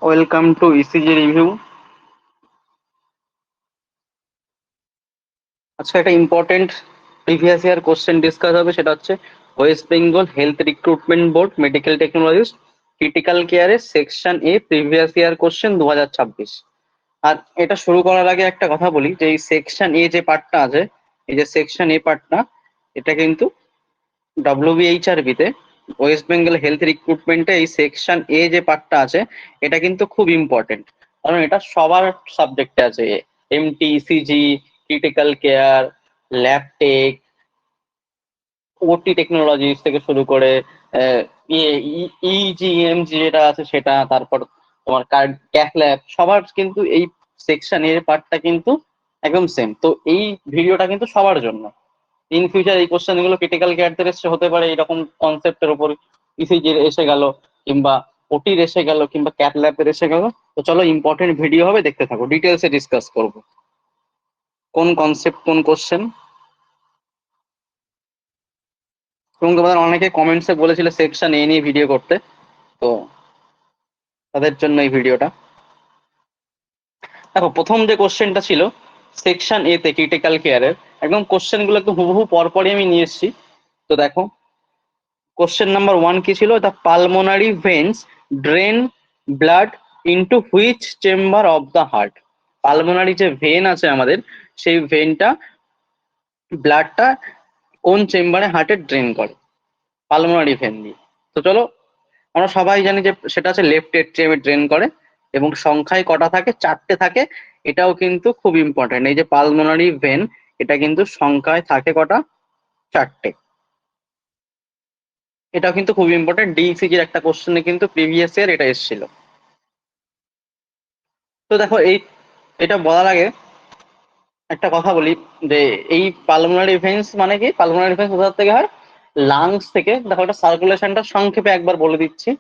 Welcome to ECG review. আজকে একটা important previous year question discuss হবে, সেটা হচ্ছে West Bengal health recruitment board medical technologist critical কেয়ারের সেকশন এ প্রিভিয়াস ইয়ার কোশ্চেন 2026। আর এটা শুরু করার আগে একটা কথা বলি যে এই সেকশন এ যে পার্টটা আছে, এই যে সেকশন এ পার্টটা, এটা কিন্তু ডব্লিউবিএইচআরবি তে ওয়েস্ট বেঙ্গল হেলথ রিক্রুটমেন্টে এই সেকশন এ যে পার্টটা আছে, এটা কিন্তু খুব ইম্পর্টেন্ট। কারণ এটা সবার সাবজেক্টে আছে, MT, ECG, critical care, lab tech, OT technologies থেকে শুরু করে ইজিএমজি যেটা আছে সেটা, তারপর তোমার ক্যাথ ল্যাব, সবার কিন্তু এই সেকশন এর পার্টটা কিন্তু একদম সেম। তো এই ভিডিওটা কিন্তু সবার জন্য। ইন ফিউচার এই কোশ্চেন গুলো ক্রিটিক্যাল কেয়ারদের এসে হতে পারে এরকম কনসেপ্টের উপর, ইসিজির এসে গেল, কিংবা ওটির এসে গেল, কিংবা ক্যাথ ল্যাবের এসে গেল। তো চলো, ইম্পর্টেন্ট ভিডিও হবে, দেখতে থাকো, ডিটেলসে ডিসকাস করবো কোন কনসেপ্ট কোন কোশ্চেন। এবং তোমাদের অনেকে কমেন্টসে বলেছিল সেকশন এ নিয়ে ভিডিও করতে, তো তাদের জন্য এই ভিডিওটা। দেখো, প্রথম যে কোশ্চেনটা ছিল সেকশন এ তে ক্রিটিক্যাল কেয়ারের, একদম কোশ্চেন গুলো একদম হুবহু পরপরই আমি নিয়ে এসেছি। তো দেখো, কোশ্চেন নাম্বার 1 কি ছিল? The pulmonary veins drain blood into which chamber of the heart. Pulmonary যে ভেন আছে আমাদের, সেই ভেনটা ব্লাডটা কোন চেম্বারে হার্টে ড্রেন করে? পালমোনারি ভেন দিয়ে। তো চলো, আমরা সবাই জানি যে সেটা আছে লেফট এট্রিয়ামে ড্রেন করে, এবং সংখ্যায় কটা থাকে? 4টে থাকে। এটাও কিন্তু খুব ইম্পর্টেন্ট, এই যে পালমোনারি ভেন, এটা কিন্তু সংখ্যায় থাকে কটা? 4টে। এটাও কিন্তু খুব ইম্পর্টেন্ট, ডিইসিজির একটা কোশ্চেনে কিন্তু প্রিভিয়াস ইয়ার এটা এসেছিল। তো দেখো, এটা বলার আগে একটা কথা বলি যে এই পালমোনারি ভেন্স মানে কি? পালমোনারি ভেন্স কোথা থেকে হয়? লাংস থেকে। দেখো, এটা সার্কুলেশনটা সংক্ষেপে একবার বলে দিচ্ছি।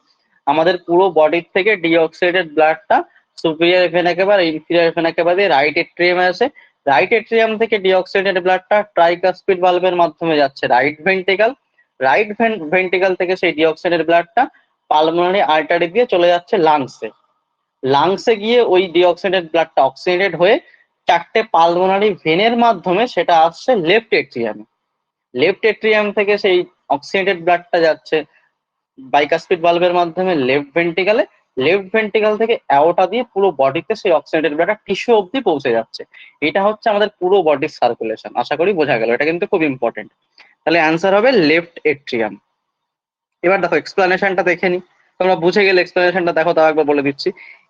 আমাদের পুরো বডির থেকে ডিঅক্সিডেটেড ব্লাডটা সুপিরিয়র ভেনা কেবা আর ইনফিরিয়র ভেনা কেবা দিয়ে রাইট এট্রিয়ামে আসে। রাইট এট্রিয়াম থেকে ডিঅক্সিডেটেড ব্লাডটা ট্রাইকাসপিড ভালভের মাধ্যমে যাচ্ছে রাইট ভেন্ট্রিকল। রাইট ভেন্ট্রিকল থেকে সেই ডিঅক্সিডেটেড ব্লাডটা পালমোনারি আর্টারি দিয়ে চলে যাচ্ছে লাংসে। লাংসে গিয়ে ওই ডিঅক্সিডেটেড ব্লাডটা অক্সিডেটেড হয়ে 4টে পালমোনারি ভেনের মাধ্যমে সেটা আসছে লেফট এট্রিয়ামে। লেফট এট্রিয়াম থেকে সেই অক্সিডেটেড ব্লাডটা যাচ্ছে বাইকাসপিড ভালভের মাধ্যমে লেফট ভেন্ট্রিকলে। লেফট ভেন্ট্রিকল থেকে অ্যাওর্টা দিয়ে পুরো বডিতে সেই অক্সিডেটেড ব্লাডটা টিস্যু অবধি পৌঁছে যাচ্ছে। এটা হচ্ছে আমাদের পুরো বডির সার্কুলেশন। আশা করি বোঝা গেল, এটা কিন্তু খুব ইম্পর্টেন্ট। তাহলে অ্যান্সার হবে লেফট এট্রিয়াম। এবার দেখো, এক্সপ্লানেশনটা দেখে নি। তোমরা বুঝে গেলে এক্সপ্লানেশনটা দেখো, তাও একবার বলে দিচ্ছি।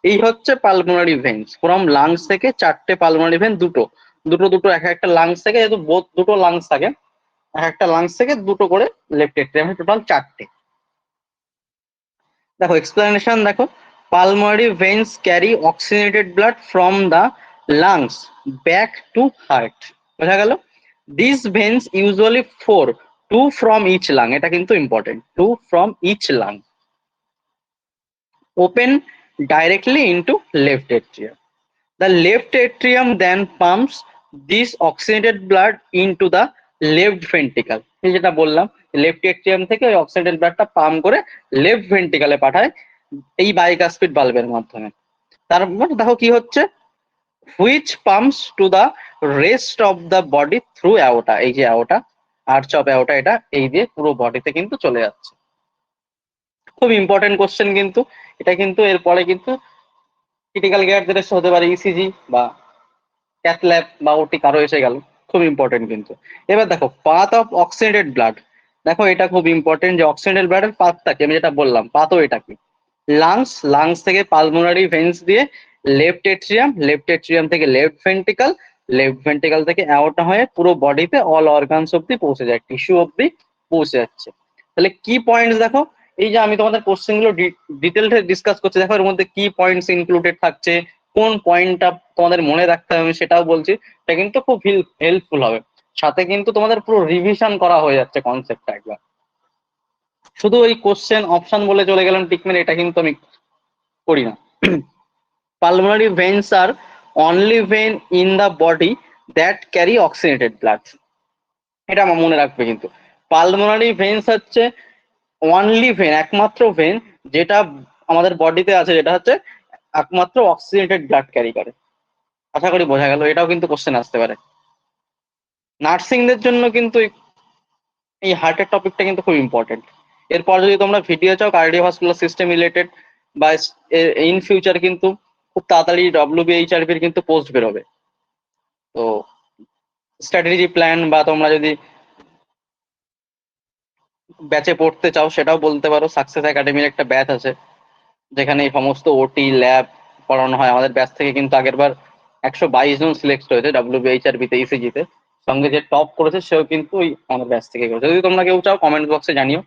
এই হচ্ছে পালমোনারি ভেন্স ফ্রম লাংস থেকে। 4টে পালমোনারি ভেন, দুটো দুটো দুটো এক একটা লাংস থেকে, যেহেতু দুটো লাংস থাকে, এক একটা লাংস থেকে দুটো করে লেফট এট্রিয়ামে, টোটাল 4টে। দেখো, এক্সপ্লানেশন দেখো, pulmonary veins carry oxygenated blood from the lungs back to heart. বোঝা গেল? This veins usually four, two from each lung, এটা কিন্তু important, two from each lung, open directly into left atrium. The left atrium then pumps this oxygenated blood into the left ventricle. এই যেটা বললাম, left atrium থেকে ওই oxygenated ব্লাডটা pump করে left ভেন্ট্রিকলে পাঠায় এই বাইকাসপিড ভালভের মাধ্যমে। তারপর দেখো কি হচ্ছে, which pumps to the rest of the body through aorta. এই যে অ্যাওটা, আর্চ অফ অ্যাওটা, এটা এই দিয়ে পুরো বডিতে কিন্তু চলে যাচ্ছে। খুব ইম্পর্টেন্ট কোশ্চেন কিন্তু এটা, কিন্তু এরপরে কিন্তু ক্রিটিক্যাল কেয়ারদের এসে হতে পারে ইসিজি বা ক্যাথ ল্যাব বা ওটি কারো এসে গেল। খুব ইম্পর্টেন্ট কিন্তু। এবার দেখো, পাথ অফ অক্সিডেটেড ব্লাড। দেখো, এটা খুব ইম্পর্টেন্ট যে অক্সিডেটেড ব্লাডের পাথটা কি, আমি যেটা বললাম পাথও এটা কি? লাংস, লাংস থেকে পালমোনারি ভেন্স দিয়ে লেফট এট্রিয়াম, লেফট এট্রিয়াম থেকে লেফট ভেন্ট্রিকল, লেফট ভেন্ট্রিকল থেকে অ্যাওর্টা হয়ে পুরো বডিতে অল অর্গানস অব্দি পৌঁছে যায়, টিস্যু অব্দি পৌঁছে যাচ্ছে। তাহলে কি পয়েন্টস দেখো, এই যে আমি তোমাদের কোশ্চেন গুলো ডিটেলসে ডিসকাস করছি, দেখো এর মধ্যে কি পয়েন্টস ইনক্লুডেড থাকছে, কোন পয়েন্টটা তোমাদের মনে রাখতে হবে সেটাও বলছি। এটা কিন্তু খুব হেল্পফুল হবে। সাথে কিন্তু তোমাদের পুরো রিভিশন করা হয়ে যাচ্ছে কনসেপ্টটা একবার। শুধু ওই কোশ্চেন অপশন বলে চলে গেলাম টিকমেন, এটা কিন্তু আমি করি না। Pulmonary veins are only vein in the body that carry oxygenated blood. এটা আমার মনে রাখবে কিন্তু। পালমোনারি ভেন্স হচ্ছে অনলি ভেন, একমাত্র ভেন যেটা আমাদের বডিতে আছে, যেটা হচ্ছে একমাত্র অক্সিজেনেটেড ব্লাড ক্যারি করে। আশা করি বোঝা গেল, এটাও কিন্তু কোশ্চেন আসতে পারে। নার্সিংদের জন্য কিন্তু এই হার্টের টপিকটা কিন্তু খুব ইম্পর্টেন্ট। এরপর যদি তোমরা ভিডিও চাও কার্ডিওভাস্কুলার সিস্টেম রিলেটেড বা ইন ফিউচার কিন্তু খুব তাড়াতাড়ি ডব্লিউবিএইচআরভি এর কিন্তু পোস্ট বেরোবে। তো স্ট্র্যাটেজি প্ল্যান বা তোমরা যদি ব্যাচে পড়তে চাও সেটাও বলতে পারো। সাকসেস একাডেমির একটা ব্যাচ আছে যেখানে এই সমস্ত ওটি ল্যাব পড়ানো হয়। আমাদের ব্যাচ থেকে কিন্তু আগেরবার 122 জন সিলেক্ট হয়েছে ডব্লিউবিএইচআরভি তে ইসিজি তে। সঙ্গে যে টপ করেছে সেও কিন্তু ওই আমাদের ব্যাচ থেকে করেছে। যদি তোমরা কেউ চাও কমেন্ট বক্সে জানিও।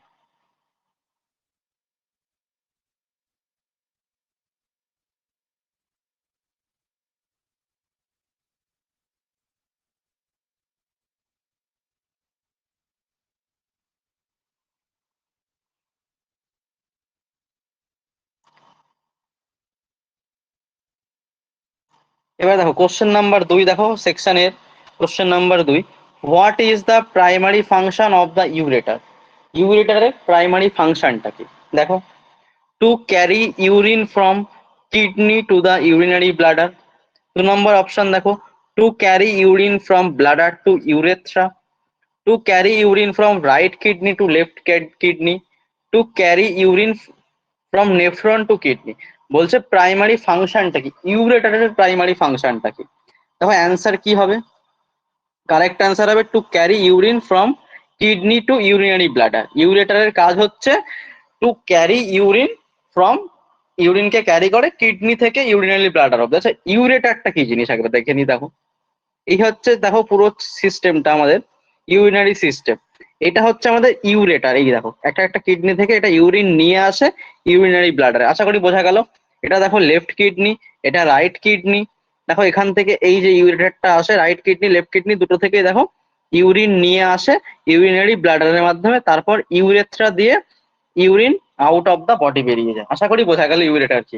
এবার দেখো কোশ্চেন নাম্বার 2, দেখো সেকশনের question number 2, what is the primary function of the ureter? ইউরেটারের প্রাইমারি ফাংশনটা কি? দেখো, to carry urine from kidney to the urinary bladder. 2 number option দেখো, to carry urine from bladder to urethra, to carry urine from right kidney to left kidney, to carry urine from nephron to kidney. বলছে primary ফাংশনটা কি, ইউরেটারের primary ফাংশনটা কি? দেখো answer কি হবে, correct answer হবে to carry urine from kidney to urinary bladder. ইউরেটারের কাজ হচ্ছে টু ক্যারি ইউরিন ফ্রম, ইউরিনকে ক্যারি করে কিডনি থেকে ইউরিনারি ব্লাডার অব্দি। আচ্ছা ইউরেটারটা কি জিনিস একবার দেখে নি। দেখো এই হচ্ছে, দেখো পুরো সিস্টেমটা আমাদের ইউরিনারি সিস্টেম। এটা হচ্ছে আমাদের ইউরেটার। এই দেখো একটা একটা কিডনি থেকে এটা ইউরিন নিয়ে আসে ইউরিনারি ব্লাডারে। আশা করি বোঝা গেল। এটা দেখো লেফট কিডনি, এটা রাইট কিডনি। দেখো এখান থেকে এই যে ইউরেটারটা আসে রাইট কিডনি লেফট কিডনি দুটো থেকে দেখো ইউরিন নিয়ে আসে ইউরিনারি ব্লাডারের মাধ্যমে, তারপর ইউরেথ্রা দিয়ে urine out of the body বেরিয়ে যায়। আশা করি বোঝা গেল ইউরেটার কি।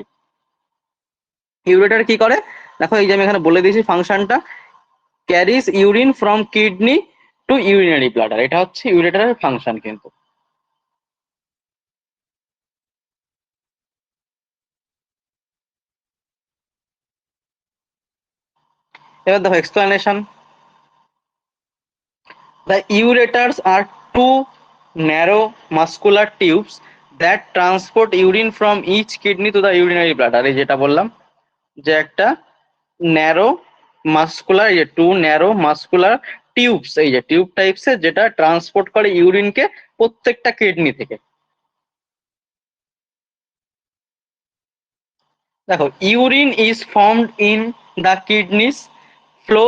ইউরেটার কি করে দেখো, এই যে আমি এখানে বলে দিয়েছি ফাংশনটা, carries urine from kidney to urinary bladder. এটা হচ্ছে ইউরেটারের ফাংশন কিন্তু। এবার দেখো explanation, the ureters are two narrow muscular tubes that transport urine from each kidney to the urinary bladder। এই যেটা বললাম যে একটা ন্যারো মাস্কুলার, এই যে টু ন্যারো মাস্কুলার টিউবস, এই যে টিউব টাইপস এর যেটা ট্রান্সপোর্ট করে ইউরিনকে প্রত্যেকটা কিডনি থেকে। দেখো urine is formed in the kidneys, flow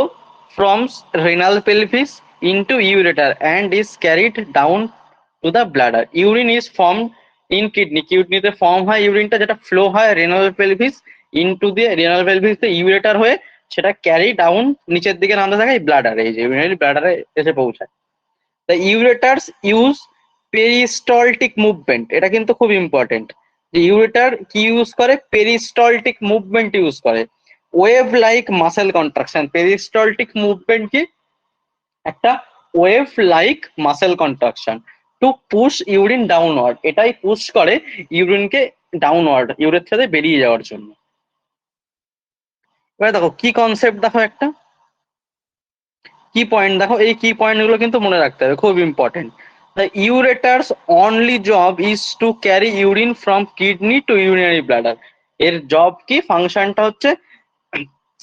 from renal pelvis into ureter and is carried down to the bladder। Urine is formed in kidney, কিডনিতে form হয় ইউরিনটা, যেটা ফ্লো হয় রেনাল পেলভিস ইনটু দিয়ে renal pelvis ureter হয়ে সেটা carry down নিচের দিকে নামতে থাকে ব্লাডারে, এই যে ইউরিনারি ব্লাডারে এসে পৌঁছায়। The ureters use peristaltic movement, এটা কিন্তু খুব ইম্পর্টেন্ট। যে ইউরেটার কি ইউজ করে, পেরিস্টলটিক মুভমেন্ট ইউজ করে, wave like muscle contraction. Peristaltic movement কি, একটা wave like muscle contraction to push urine downward. এটাই পুশ করে ইউরিনকে ডাউনওয়ার্ড ইউরেথ্রাতে বেরিয়ে যাওয়ার জন্য। এবার দেখো কি কনসেপ্ট, দেখো একটা কি পয়েন্ট, দেখো এই কি পয়েন্ট গুলো কিন্তু মনে রাখতে হবে, খুব important. The ureter's only job is to carry urine from kidney to urinary bladder. এর জব কি, ফাংশনটা হচ্ছে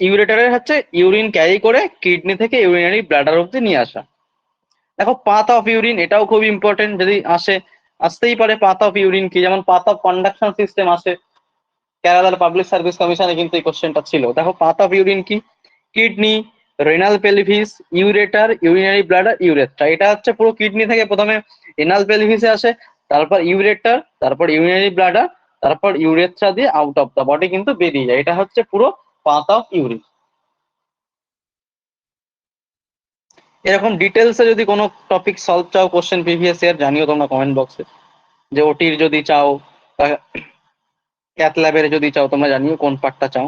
ইউরেটারের হচ্ছে ইউরিন ক্যারি করে কিডনি থেকে ইউরিনারি ব্লাডার অব্দি নিয়ে আসা। দেখো পাথ অফ ইউরিন, এটাও খুব ইম্পর্টেন্ট, যদি আসে আসতেই পারে পাথ অফ ইউরিন কি, যেমন পাথ অফ কন্ডাকশন সিস্টেম আসে কেরালার পাবলিক সার্ভিস কমিশনে কিন্তু এই কোশ্চেনটা ছিল। দেখো পাথ অফ ইউরিন কি, kidney, renal pelvis, ureter, urinary bladder, urethra. এটা হচ্ছে পুরো কিডনি থেকে প্রথমে রেনাল পেলভিসে আসে, তারপর ইউরেটার, তারপর ইউরিনারি ব্লাডার, তারপর ইউরেথ্রা দিয়ে আউট অফ দা বডি কিন্তু বেরিয়ে যায়। এটা হচ্ছে পুরো পাথ অফ ইউরিন। এরকম ডিটেলসে যদি কোনো টপিক সলভ চাও কোশ্চেন প্রিভিয়াস ইয়ার জানিও তোমরা কমেন্ট বক্সে। যে ওটির যদি চাও বা ক্যাথ ল্যাবের যদি চাও তোমরা জানিও কোন পার্টটা চাও।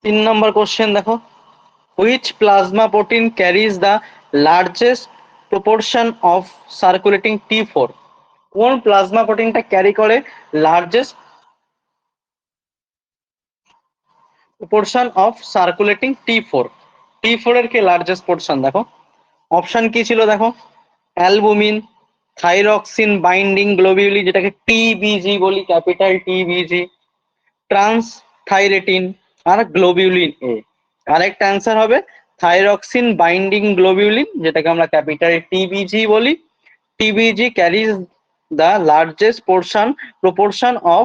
3 নম্বর কোশ্চেন দেখো, which plasma protein carries the largest proportion of circulating T4? কোন প্লাজমা প্রোটিনটা ক্যারি করে largest proportion of circulating T4? T4 এর কে লার্জেস্ট পোর্শন দেখো, অপশন কি ছিল দেখো, অ্যালবুমিন, থাইরক্সিন বাইন্ডিং গ্লোবিউলি যেটাকে টিবিজি বলি, ক্যাপিটাল টিবিজি, ট্রান্স থাইরেটিন আর গ্লোবিউলিন এ। কারেক্ট অ্যান্সার হবে থাইরক্সিন বাইন্ডিং গ্লোবিউলিন, যেটাকে আমরা ক্যাপিটাল টিবিজি বলি। TBG carries the largest proportion of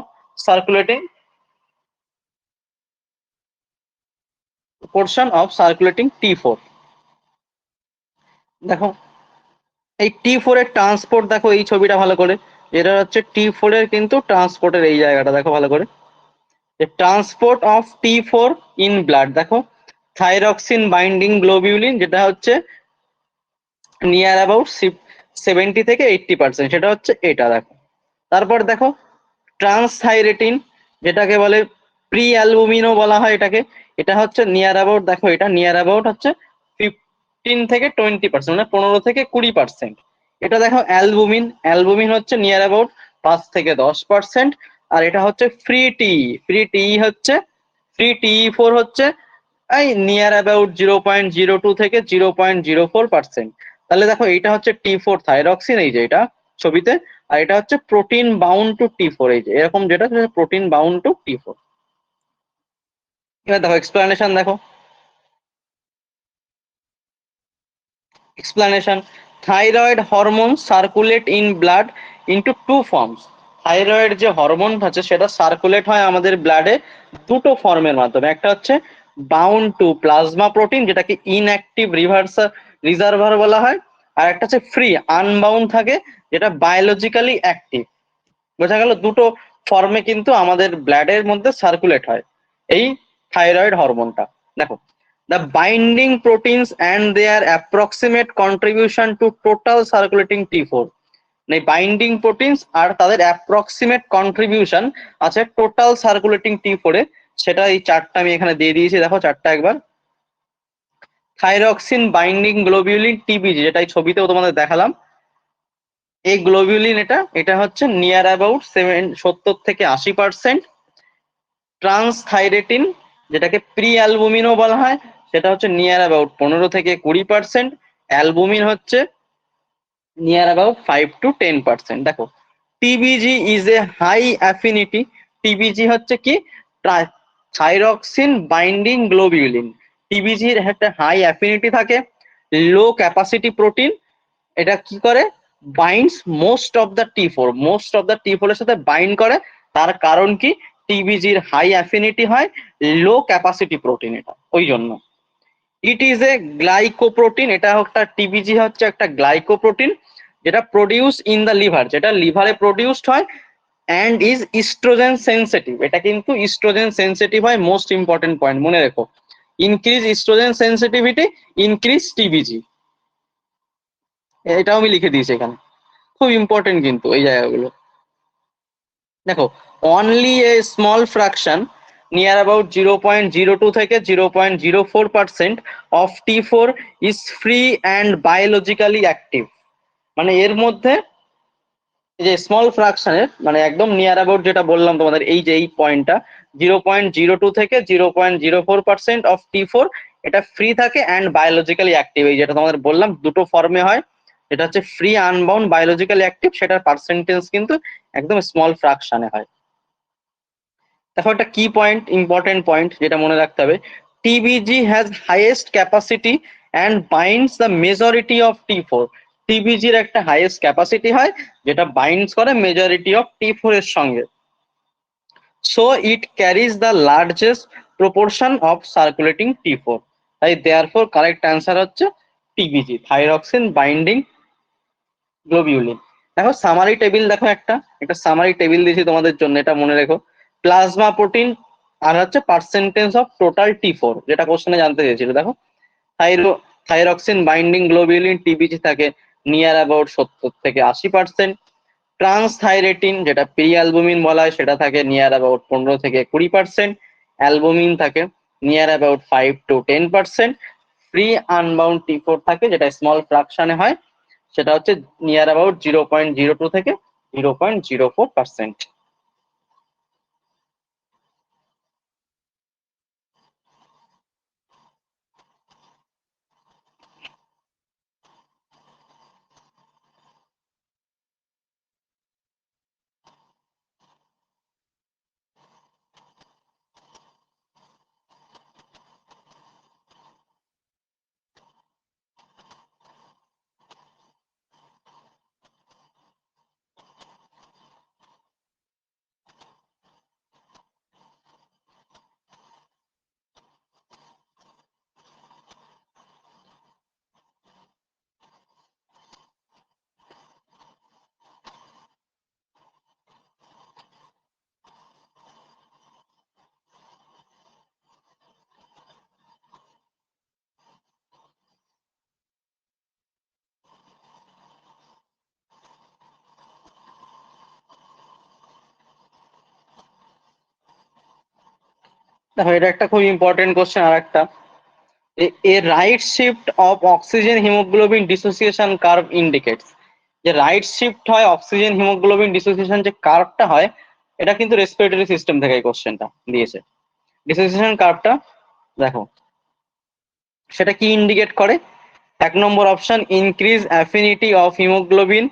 circulating T4। দেখো এই T4 এর ট্রান্সপোর্ট দেখো, এই ছবিটা ভালো করে, এটা হচ্ছে T4 এর কিন্তু ট্রান্সপোর্টের এই জায়গাটা দেখো ভালো করে, transport of T4 in blood দেখো, থাইরক্সিন বাইন্ডিং গ্লোবিউলিন যেটা হচ্ছে নিয়ার অ্যাবাউট 70 থেকে 80%, সেটা হচ্ছে এটা দেখো। তারপর দেখো ট্রান্সথাইরেটিন যেটাকে বলে প্রি অ্যালবুমিনও বলা হয় এটাকে, এটা হচ্ছে নিয়ার অ্যাবাউট দেখো, এটা নিয়ার অ্যাবাউট হচ্ছে 15 থেকে 20%, মানে 15 থেকে 20%। এটা দেখো অ্যালবুমিন, অ্যালবুমিন হচ্ছে নিয়ার অ্যাবাউট 5 থেকে 10%। আর এটা হচ্ছে ফ্রি টি4 হচ্ছে এই নিয়ার অ্যাবাউট 0.02 থেকে 0.04%। তাহলে দেখো এইটা হচ্ছে T4 থাইরক্সিন, এই যে এটা ছবিতে, আর এটা হচ্ছে প্রোটিন বাউন্ড টু T4, এই যে এরকম যেটা প্রোটিন বাউন্ড টু T4। এবার দেখো এক্সপ্লানেশন দেখো, explanation, thyroid hormones circulate in blood into two forms। Thyroid যে হরমোন আছে সেটা সার্কুলেট হয় আমাদের ব্লাডে দুটো ফর্মের মাধ্যমে, একটা হচ্ছে বাউন্ড টু প্লাজমা প্রোটিন যেটাকে ইনঅ্যাক্টিভ রিজার্ভার বলা হয়, আর একটা হচ্ছে ফ্রি আনবাউন্ড থাকে যেটা বায়োলজিক্যালি অ্যাক্টিভ। বোঝা গেল, দুটো ফর্মে কিন্তু আমাদের ব্লাডের মধ্যে সার্কুলেট হয় এই থাইরয়েড হরমোনটা। দেখো, the binding proteins and their approximate contribution to total circulating T4, মানে বাইন্ডিং প্রোটিনস আর তাদের অ্যাপ্রক্সিমেট কন্ট্রিবিউশন আছে টোটাল সার্কুলেটিং T4 এ, সেটা এই চারটা আমি এখানে দিয়ে দিয়েছি দেখো, চারটা একবার। থাইরক্সিন বাইন্ডিং গ্লোবিউলিন টিবিজি, যেটা এই ছবিতেও তোমাদের দেখালাম, এই গ্লোবিউলিন এটা এটা হচ্ছে নিয়ার অ্যাবাউট 70 থেকে 80%। ট্রান্সথাইরেটিন যেটাকে প্রি অ্যালবুমিনও বলা হয়, সেটা হচ্ছে নিয়ার অ্যাবাউট 15 থেকে 20%। অ্যালবুমিন হচ্ছে নিয়ার অ্যাবাউট 5 to 10%। দেখো টিবিজি ইজ এ হাই অ্যাফিনিটি, টিবিজি হচ্ছে কি থাইরক্সিন বাইন্ডিং গ্লোবিউলিন, টিবিজির একটা হাই অ্যাফিনিটি থাকে, লো ক্যাপাসিটি প্রোটিন, এটা কি করে binds most of the T4 এর সাথে বাইন্ড করে। তার কারণ কি, টিবিজির হাই অ্যাফিনিটি হয়, লো ক্যাপাসিটি প্রোটিন, এটা ওই জন্য। ইট ইজ এ গ্লাইকোপ্রোটিন, এটা একটা টিবিজি হচ্ছে একটা গ্লাইকোপ্রোটিন যেটা প্রডিউস ইন দ্য লিভার, যেটা লিভারে প্রডিউসড হয়, অ্যান্ড ইজ ইস্ট্রোজেন সেন্সিটিভ, এটা কিন্তু ইস্ট্রোজেন সেন্সিটিভ হয়। মোস্ট ইম্পর্টেন্ট পয়েন্ট মনে রেখো, ইনক্রিজ ইস্ট্রোজেন সেন্সিটিভিটি ইনক্রিজ টিবিজি, এটাও আমি লিখে দিয়েছি এখানে, খুব ইম্পর্টেন্ট কিন্তু এই জায়গাগুলো। দেখো only a small fraction near about 0.02 থেকে 0.04% of T4 is free and biologically active, মানে এর মধ্যে এই যে স্মল ফ্র্যাকশনের মানে একদম নিয়ার অ্যাবাউট যেটা বললাম তোমাদের, এই যে এই পয়েন্টটা 0.02 থেকে 0.04% অফ T4 এটা ফ্রি থাকে অ্যান্ড বায়োলজিক্যালি অ্যাক্টিভ, এই যেটা তোমাদের বললাম দুটো ফর্মে হয়, এটা হচ্ছে ফ্রি আনবাউন্ড বায়োলজিক্যালি অ্যাক্টিভ, সেটার পার্সেন্টেজ কিন্তু একদম স্মল ফ্র্যাকশনে হয়। দেখো একটা কি পয়েন্ট, ইম্পর্টেন্ট পয়েন্ট যেটা মনে রাখতে হবে, TBG has highest capacity and binds the majority of T4, টিবিজির একটা হাইয়েস্ট ক্যাপাসিটি হয় যেটা বাইন্ডস করে মেজরিটি অফ T4 এর সঙ্গে, so it caries the largest proportion of circulating T4। তাই দেয়ারফর কারেক্ট অ্যান্সার হচ্ছে টিবিজি, থাইরক্সিন বাইন্ডিং গ্লোবিউলিন। দেখো সামারি টেবিল, দেখো একটা একটা সামারি টেবিল দিয়েছি তোমাদের জন্য, এটা মনে রেখো, প্লাজমা প্রোটিন আর হচ্ছে পার্সেন্টেজ অফ টোটাল T4, যেটা কোশ্চেনে জানতে চেয়েছিল। দেখো থাইরক্সিন বাইন্ডিং গ্লোবিউলিন টিবিজি থাকে নিয়ার অ্যাবাউট 70 থেকে 80%। ট্রান্সথাইরেটিন যেটা প্রি অ্যালবুমিন বলা হয় সেটা থাকে নিয়ার অ্যাবাউট 15 থেকে 20%। অ্যালবুমিন থাকে near about 5 to 10%। Free unbound T4 থাকে যেটা স্মল ফ্র্যাকশনে হয়, সেটা হচ্ছে নিয়ার অ্যাবাউট 0.02 থেকে 0.04%। দেখো এটা একটা খুব ইম্পর্টেন্ট কোশ্চেন। আর একটা, a right shift of oxygen haemoglobin dissociation curve indicates. যে রাইট শিফট হয় অক্সিজেন হিমোগ্লোবিন ডিসোসিয়েশন যে কার্ভটা হয়, এটা কিন্তু রেসপিরেটরি সিস্টেম থেকে এই কোশ্চেনটা দিয়েছে। ডিসোসিয়েশন কার্ভটা দেখো সেটা কি ইন্ডিকেট করে। 1 number option, increase affinity of haemoglobin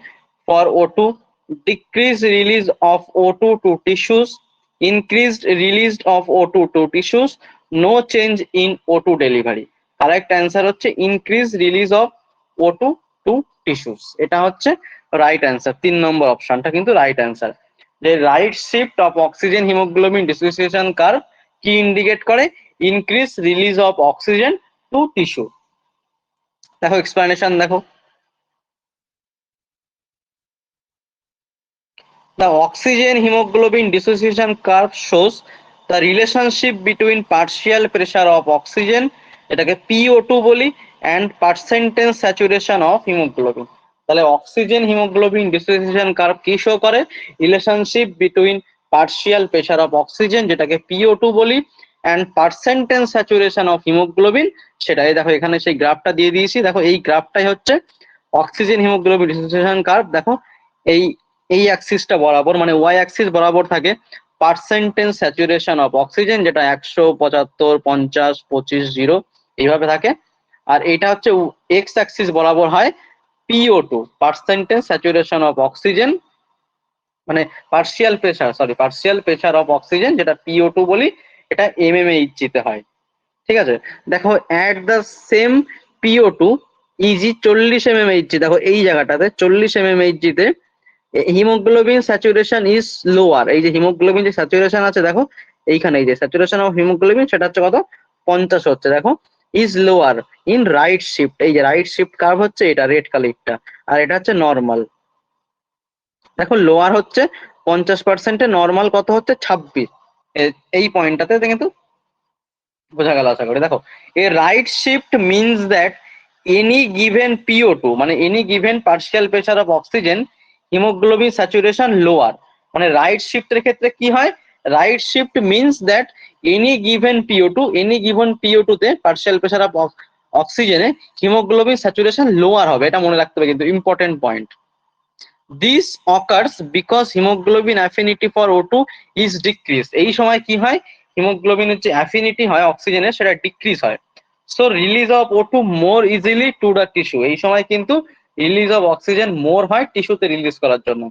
for O2, decrease release of O2 to tissues, increased release of O2 to tissues, no change in O2 delivery. Correct answer হচ্ছে increase release of O2 to tissues. এটা হচ্ছে right answer. 3 number অপশনটা কিন্তু right answer. যে right shift of oxygen haemoglobin dissociation curve কি indicate করে, increase release of oxygen to tissue. দেখো explanation দেখো, the oxygen hemoglobin dissociation curve shows the relationship between partial pressure of oxygen, এটাকে PO2 বলি, and percentage saturation of hemoglobin। তাহলে oxygen haemoglobin dissociation curve কি show করে, relationship between partial pressure of oxygen যেটাকে PO2 বলি and percentage saturation of haemoglobin, সেটাই দেখো এখানে সেই গ্রাফটা দিয়ে দিয়েছি। দেখো এই গ্রাফটাই হচ্ছে অক্সিজেন হিমোগ্লোবিন ডিসোসিয়েশন কার্ভ। দেখো এই এই অ্যাক্সিসটা বরাবর মানে ওয়াই অ্যাক্সিস বরাবর থাকে পার্সেন্টেজ স্যাচুরেশন অফ অক্সিজেন, যেটা 175, 50, 25, 0 এইভাবে থাকে। আর এটা হচ্ছে এক্স অ্যাক্সিস বরাবর হয় PO2, percentage saturation of oxygen, মানে পার্শিয়াল প্রেসার অফ অক্সিজেন যেটা PO2 বলি, এটা mmHg তে হয়। ঠিক আছে, দেখো at the same PO2 easy 40 mmHg, দেখো এই জায়গাটাতে 40 mmHg তে হিমোগ্লোবিন স্যাচুরেশন ইজ লোয়ার। এই যে হিমোগ্লোবিন যে স্যাচুরেশন আছে দেখো এইখানে, এই যে স্যাচুরেশন অফ হিমোগ্লোবিন সেটা হচ্ছে কত, 50 হচ্ছে। দেখো is lower in right shift, এই যে রাইট শিফট কার্ভ হচ্ছে এটা রেড কালারটা, আর এটা হচ্ছে নর্মাল। দেখো লোয়ার হচ্ছে 50%, নর্মাল কত হচ্ছে 26। এই পয়েন্টটাতে কিন্তু বোঝা গেল আশা করি। দেখো a right shift means that any given PO2 মানে any given partial pressure of oxygen haemoglobin saturation lower. মানে রাইট শিফটের ক্ষেত্রে কি হয়, right shift means that any given PO2 তে পার্শিয়াল প্রেসার অফ অক্সিজেনে হিমোগ্লোবিন স্যাচুরেশন লোয়ার হবে। এটা মনে রাখতে হবে কিন্তু, important point. This occurs because haemoglobin affinity for O2 is decrease. এই সময় কি হয়, হিমোগ্লোবিনের যে অ্যাফিনিটি হয় অক্সিজেনের সেটা ডিক্রিজ হয়। So release of O2 more easily to the tissue. এই সময় কিন্তু রিলিজ অফ অক্সিজেন মোর হয় টিস্যুতে রিলিজ করার জন্য।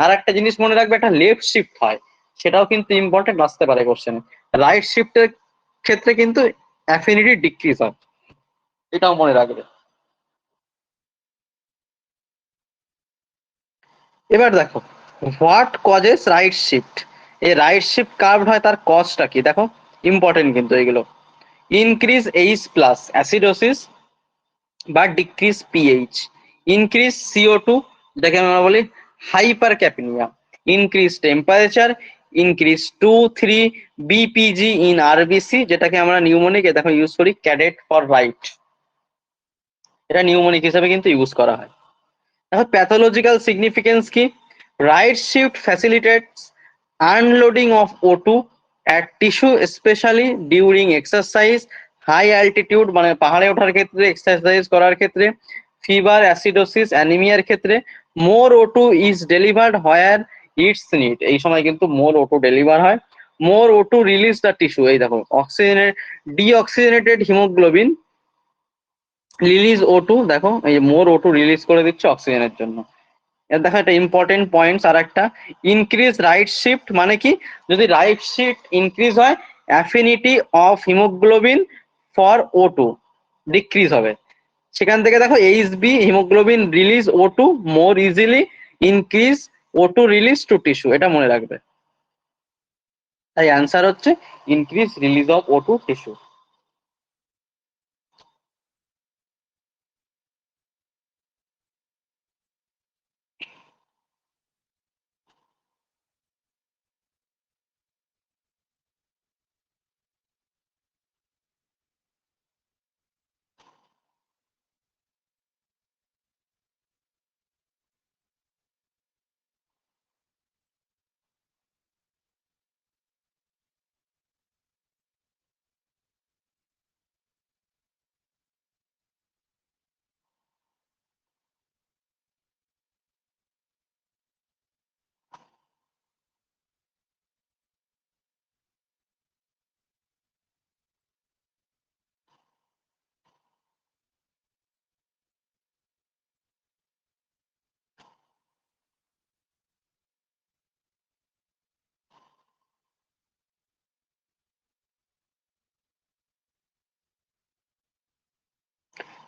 আর একটা জিনিস মনে রাখবে, একটা লেফট শিফট হয়, সেটাও কিন্তু ইম্পর্টেন্ট আসতে পারে কোশ্চেনে। রাইট শিফটের ক্ষেত্রে কিন্তু অ্যাফিনিটি ডিক্রিজ হয়, এটাও মনে রাখবে। এবার দেখো হোয়াট কজেস রাইট শিফট। এই রাইট শিফট কার্ভড হয় তার কজটা কি, দেখো ইম্পর্টেন্ট কিন্তু এগুলো। ইনক্রিজ H+ অ্যাসিডোসিস বা ডিক্রিজ পিএইচ, ইনক্রিজ CO2 যেটাকে আমরা বলি hypercapnia, increase temperature, increase 2-3 BPG in RBC যেটাকে আমরা নিউমোনিক দেখো ইউজ করি ক্যাডেট ফর রাইট, এটা নিউমোনিক হিসেবে কিন্তু ইউজ করা হয়। দেখো প্যাথোলজিক্যাল সিগনিফিকেন্স কি, right shift facilitates unloading of O2 at tissue especially during exercise, high altitude মানে পাহাড়ে ওঠার ক্ষেত্রে, এক্সারসাইজ করার ক্ষেত্রে, ফিভার, অ্যাসিডোসিস, অ্যানিমিয়ার ক্ষেত্রে, মোর O2 is delivered where it's need, এই সময় কিন্তু মোর O2 ডেলিভার হয়। মোর O2 রিলিজ দ্য টিস্যু, এই দেখো অক্সিজেনের ডিঅক্সিজেনেটেড হিমোগ্লোবিন রিলিজ O2, দেখো এই মোর O2 রিলিজ করে দিচ্ছে অক্সিজেনের জন্য। এর দেখো একটা ইম্পর্টেন্ট পয়েন্টস আর একটা, ইনক্রিজ রাইট শিফট মানে কি, যদি রাইট শিফট ইনক্রিজ হয় affinity of haemoglobin for O2 decrease হবে। সেখান থেকে দেখো HB haemoglobin release O2 more easily, increase O2 release to tissue, এটা মনে রাখবে। তাই অ্যান্সার হচ্ছে increase release of O2 tissue.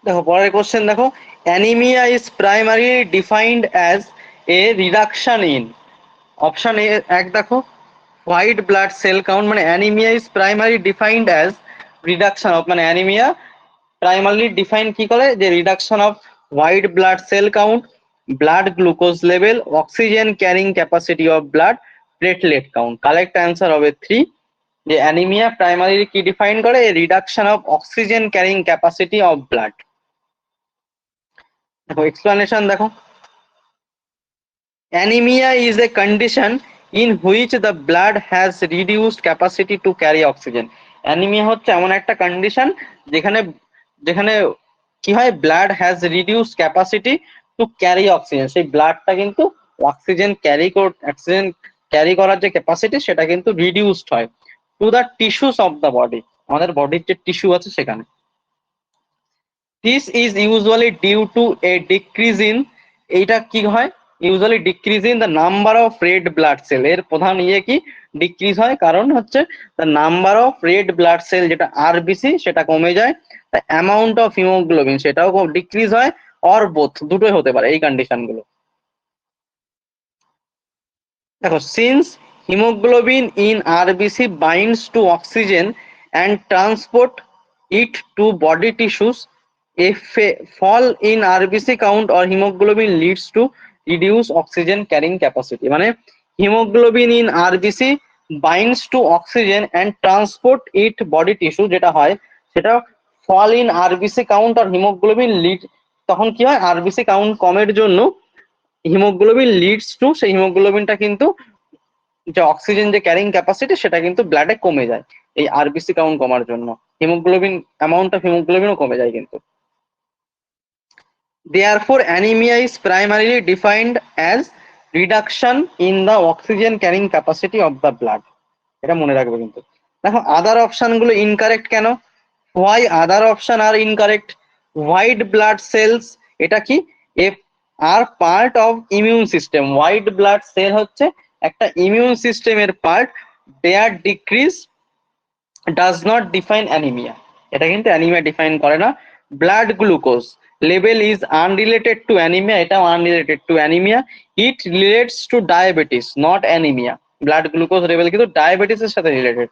দেখো পরের কোশ্চেন দেখো, anaemia is primary defined as a reduction in, option A এক দেখো হোয়াইট ব্লাড সেল কাউন্ট, মানে anaemia is primary defined as reduction of, মানে অ্যানিমিয়া প্রাইমারলি ডিফাইন কি করে, যে reduction off white blood sell count, blood glucose level, oxygen carrying capacity of blood, platelet count. Correct answer হবে 3, যে anaemia primary কি define করে, reduction of oxygen carrying capacity of blood. দেখো explanation দেখো, anemia is a condition in which the blood has reduced capacity to carry oxygen. Anaemia হচ্ছে এমন একটা condition যেখানে যেখানে কি হয়, blood has reduce capacity to carry oxygen, সেই ব্লাডটা কিন্তু অক্সিজেন ক্যারি করার যে ক্যাপাসিটি সেটা কিন্তু রিডিউসড হয় to the tissues of the body, আমাদের বডির যে টিস্যু আছে সেখানে। This is usually due to a decrease in, এইটা কি হয়, usually decrease in the number of red blood cell, এর প্রধান কি ডিক্রিজ হয়, কারণ হচ্ছে the number of red blood cell যেটা আরবিসি সেটা কমে যায়, দ্য অ্যামাউন্ট অফ হিমোগ্লোবিন সেটাও ডিক্রিজ হয়, অর বোথ দুটোই হতে পারে এই কন্ডিশন গুলো। দেখো since haemoglobin in RBC binds to oxygen and transport it to body tissues, a fall in RBC count or hemoglobin leads to reduce oxygen carrying capacity, মানে haemoglobin in RBC binds to oxygen and transport it body tissue, যেটা হয় সেটা fall in RBC count আর haemoglobin লিড, তখন কি হয় RBC count কমের জন্য হিমোগ্লোবিন লিডস টু, সেই হিমোগ্লোবিনটা কিন্তু যে অক্সিজেন যে ক্যারিং ক্যাপাসিটি সেটা কিন্তু ব্লাডে কমে যায়, এই আরবিসি কাউন্ট কমার জন্য হিমোগ্লোবিন অ্যামাউন্ট অফ হিমোগ্লোবিনও কমে যায় কিন্তু। Therefore, anemia is primarily defined as reduction in the oxygen carrying capacity of the blood. এটা মনে রাখবে কিন্তু। দেখো আদার অপশন গুলো ইনকারেক্ট কেন, why other option are incorrect, white blood cells এটা কি, এ are part of immune system, white blood cell হচ্ছে একটা ইমিউন সিস্টেমের part, their decrease does not define anaemia, এটা কিন্তু অ্যানিমিয়া ডিফাইন করে না। Blood glucose level is unrelated to anaemia, এটাও unrelated to anaemia. It relates to diabetes not anaemia, blood glucose level কিন্তু ডায়াবেটিসের সাথে related.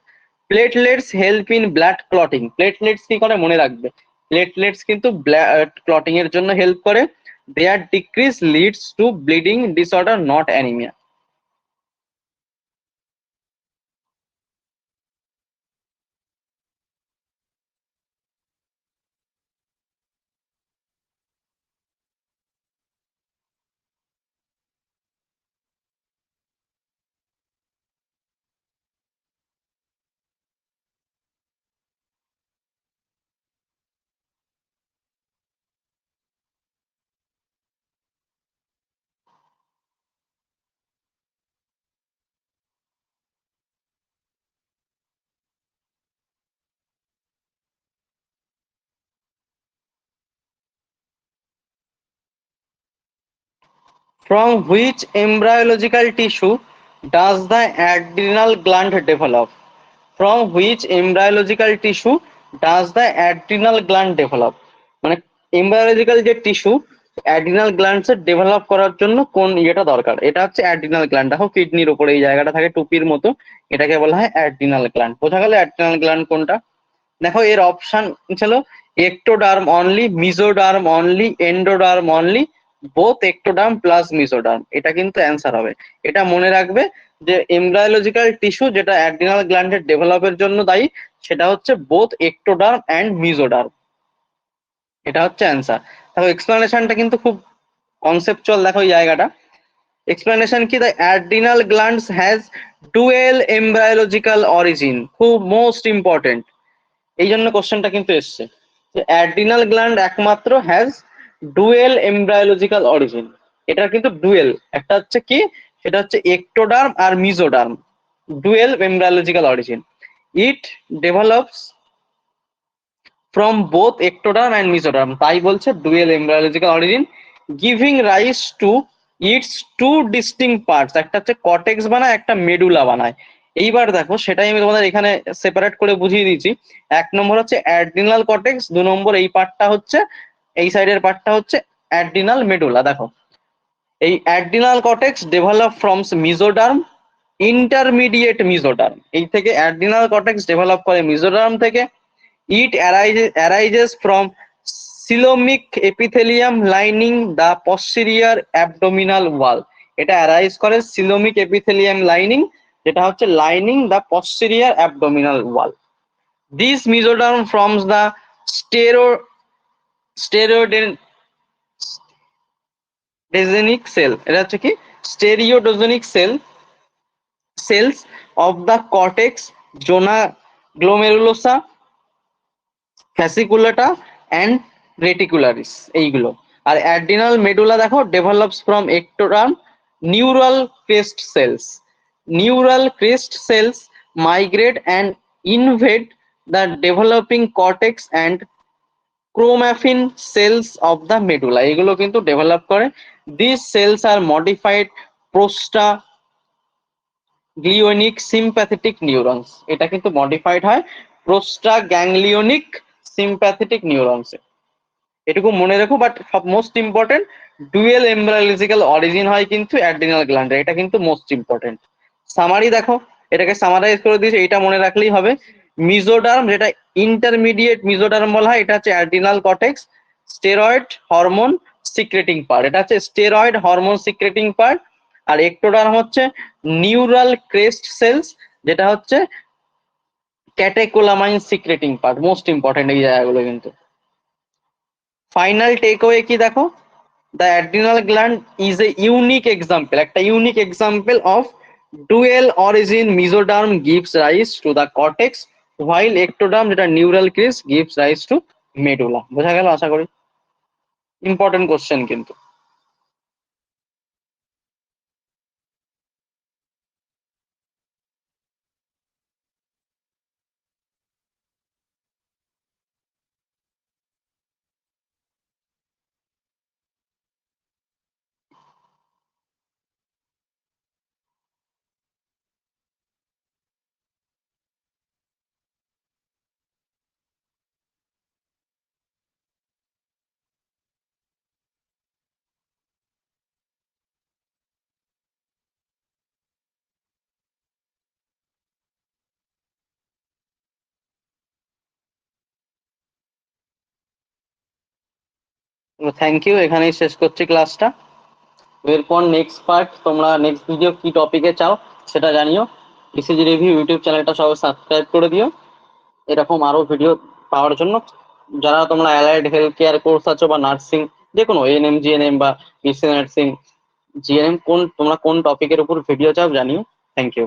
Platelets help in blood clotting, platelets কি করে মনে রাখবে, প্লেটলেটস কিন্তু ব্লাড ক্লটিং এর জন্য হেল্প করে। Their decrease leads to bleeding disorder not anaemia. From which embryological tissue does the adrenal gland develop? From which embryological tissue does the adrenal gland develop? মানে এমব্রায়োলজিক্যাল যে টিস্যু অ্যাড্রিনাল গ্ল্যান্ডস এর develop করার জন্য কোন ইয়েটা দরকার? এটা হচ্ছে অ্যাড্রিনাল গ্ল্যান্ড। দেখো কিডনির উপরে এই জায়গাটা থাকে টুপির মতো, এটাকে বলা হয় অ্যাড্রিনাল গ্ল্যান্ড। বোঝা গেল অ্যাড্রিনাল গ্ল্যান্ড কোনটা? দেখো এর অপশন ছিল ectoderm only, mesoderm only, endoderm only, both ectoderm plus mesoderm. এটা কিন্তু অ্যান্সার হবে। এটা মনে রাখবে যে এমব্রায়োলজিক্যাল টিস্যু যেটা অ্যাড্রিনাল গ্ল্যান্ডের ডেভেলপের জন্য দায়ী সেটা হচ্ছে বোথ এক্টোডার্ম অ্যান্ড মিজোডার্ম। এটা হচ্ছে অ্যান্সার। দেখো এক্সপ্লানেশনটা কিন্তু খুব কনসেপচুয়াল। দেখো এই জায়গাটা এক্সপ্লানেশন কি, the adrenal glands has dual embryological origin. খুব মোস্ট ইম্পর্টেন্ট, এই জন্য কোশ্চেনটা কিন্তু এসছে যে অ্যাড্রিনাল গ্ল্যান্ড একমাত্র হ্যাজ ডুয়েল এমব্রায়োলজিক্যাল অরিজিন। এটা কিন্তু ডুয়েল, একটা হচ্ছে কি সেটা হচ্ছে এক্টোডার্ম আর mesoderm, dual embryological origin. It develops from both ectoderm and mesoderm, তাই বলছে dual embryological origin, giving rise to its two distinct parts. একটা হচ্ছে কটেক্স বানায়, একটা মেডুলা বানায়। এইবার দেখো সেটাই আমি তোমাদের এখানে সেপারেট করে বুঝিয়ে দিচ্ছি। এক নম্বর হচ্ছে অ্যাড্রিনাল কটেক্স, দু নম্বর এই পার্টটা হচ্ছে, এই সাইডের পার্টটা হচ্ছে অ্যাড্রিনাল মেডুলা। দেখো এই অ্যাড্রিনাল কটেক্স ডেভেলপ ফ্রম মিজোডার্ম, ইন্টারমিডিয়েট মিজোডার্ম, এই থেকে অ্যাড্রিনাল কটেক্স ডেভেলপ করে মিজোডার্ম থেকে। It arises from coelomic epithelium lining the posterior abdominal wall. এটা অ্যারাইজ করে coelomic epithelium lining, যেটা হচ্ছে lining the posterior abdominal wall. This mesoderm forms the stereodendritic cell. এটা হচ্ছে কি stereodendritic cells of the cortex, zona glomerulosa, fasciculata and reticularis, এইগুলো। আর adrenal medulla দেখো develops from ectoderm, neural crest cells, neural crest cells migrate and invade the developing cortex and chromaffin cells of the medulla, এগুলো কিন্তু develop করে। This cells are modified postganglionic sympathetic neurons, এটা কিন্তু modified হয় প্রোস্টা ganglionic sympathetic নিউরনসে। এটুকু মনে রেখো। But সব most important dual embryological origin হয় কিন্তু অ্যাড্রিনাল গ্ল্যান্ডে, এটা কিন্তু মোস্ট ইম্পর্টেন্ট। সামারি দেখো, এটাকে সামারাইজ করে দিয়েছে, এটা মনে রাখলেই হবে। মিজোডার্ম, যেটা ইন্টারমিডিয়েট মিজোডার্ম বলা হয়, এটা হচ্ছে adrenal cortex, steroid hormone secreting part, এটা হচ্ছে স্টেরয়েড হরমোন সিক্রেটিং পার্ট। আর এক্টোডার্ম হচ্ছে নিউরাল ক্রেস্ট সেলস, যেটা হচ্ছে catecholamine secreting part. Most important এই জায়গাগুলো কিন্তু। ফাইনাল টেকওয়ে কি দেখো, the adrenal gland is a unique example, একটা unique example of dual origin. Mesoderm gives rise to the cortex, while ectoderm যেটা neural crest gives rise to medulla। বোঝা গেল আশা করি? ইম্পর্টেন্ট কোশ্চেন কিন্তু। থ্যাংক ইউ, এখানেই শেষ করছি ক্লাসটা। এরপর নেক্সট পার্ট, তোমরা নেক্সট ভিডিও কি টপিকে চাও সেটা জানিও। ইসিজি রিভিউ ইউটিউব চ্যানেলটা সবাই সাবস্ক্রাইব করে দিও এরকম আরো ভিডিও পাওয়ার জন্য। যারা তোমরা অ্যালাইড হেলথ কেয়ার কোর্স আছো বা নার্সিং, যে কোনো এএনএম জিএনএম বা বিসি নার্সিং জিএনএম, তোমরা কোন টপিকের উপর ভিডিও চাও জানিও। Thank you.